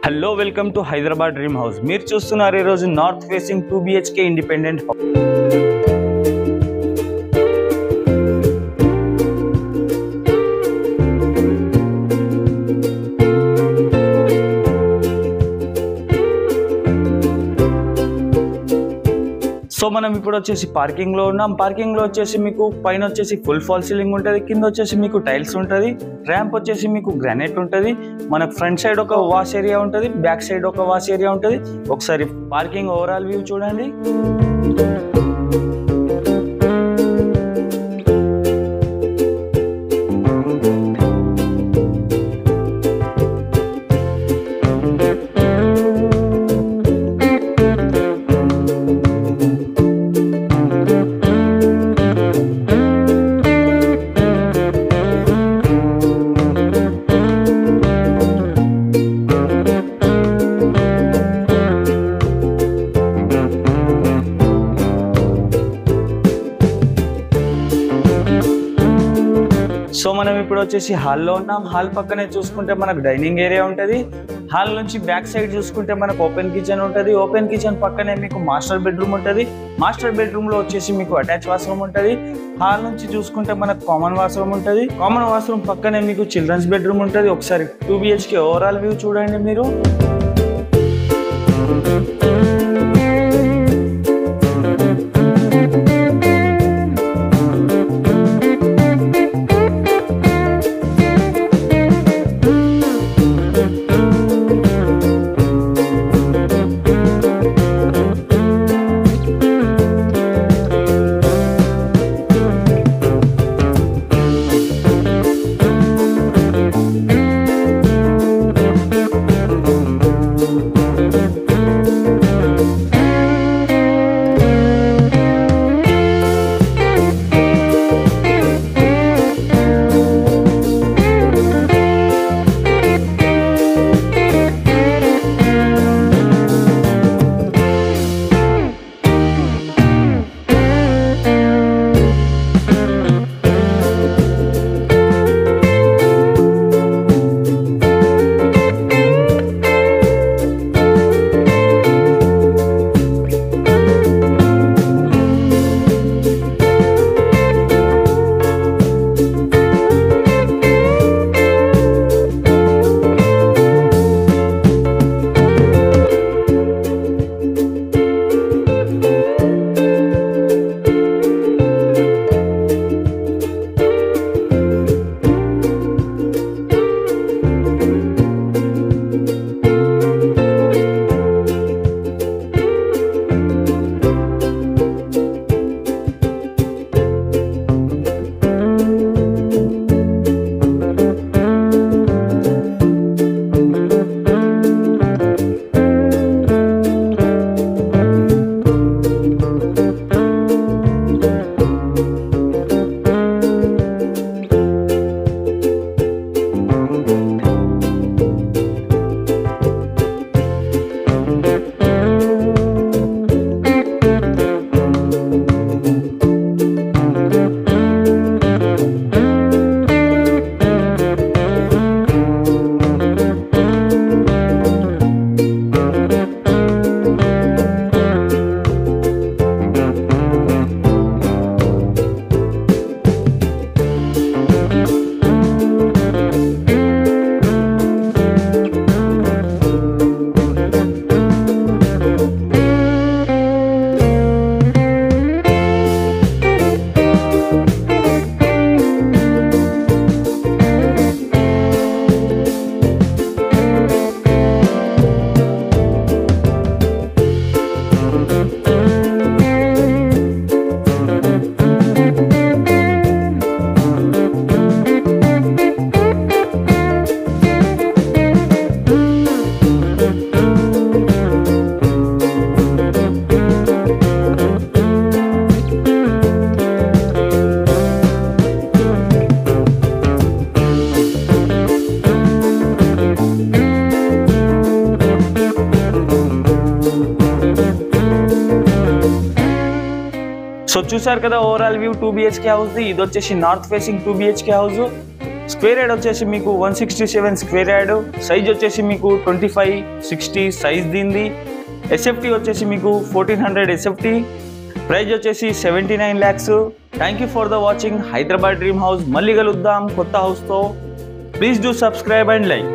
Hello welcome to Hyderabad dream house. మీరు చూస్తున్నారు ఈ రోజు north facing 2 BHK independent house. So మనం ఇప్పుడు వచ్చేసి పార్కింగ్ లో ఉన్నాం. పార్కింగ్ లో వచ్చేసి మీకు పైన వచ్చేసి ఫుల్ ఫాల్ సీలింగ్ ఉంటుంది, కింద వచ్చేసి మీకు టైల్స్ ఉంటుంది, ర్యాంప్ వచ్చేసి మీకు గ్రానైట్ ఉంటుంది. మనకు ఫ్రంట్ సైడ్ ఒక వాష్ ఏరియా ఉంటుంది, బ్యాక్ సైడ్ ఒక వాష్ ఏరియా ఉంటుంది. ఒకసారి పార్కింగ్ ఓవరాల్ వ్యూ చూడండి. సో మనం ఇప్పుడు వచ్చేసి హాల్లో ఉన్నాం. హాల్ పక్కనే చూసుకుంటే మనకు డైనింగ్ ఏరియా ఉంటుంది. హాల్ నుంచి బ్యాక్ సైడ్ చూసుకుంటే మనకు ఓపెన్ కిచెన్ ఉంటుంది. ఓపెన్ కిచెన్ పక్కనే మీకు మాస్టర్ బెడ్రూమ్ ఉంటుంది. మాస్టర్ బెడ్రూమ్ లో వచ్చేసి మీకు అటాచ్ వాష్రూమ్ ఉంటుంది. హాల్ నుంచి చూసుకుంటే మనకు కామన్ వాష్రూమ్ ఉంటుంది. కామన్ వాష్రూమ్ పక్కనే మీకు చిల్డ్రన్స్ బెడ్రూమ్ ఉంటుంది. ఒకసారి 2 BHK ఓవరాల్ వ్యూ చూడండి మీరు. సో చూసారు కదా ఓవరాల్ వ్యూ 2 BHK హౌస్. ఇది వచ్చేసి north facing 2 BHK house. Square yard వచ్చేసి మీకు 167 స్క్వేర్ యార్డ్, సైజ్ వచ్చేసి మీకు 25/60 సైజ్ దీనిది. ఎస్ఎఫ్టీ వచ్చేసి మీకు 1400 ఎస్ఎఫ్టీ, ప్రైజ్ వచ్చేసి 79 lakhs. Thank you for the watching Hyderabad dream house. మళ్ళీ కలుద్దాం కొత్త హౌస్తో. Please do subscribe and like.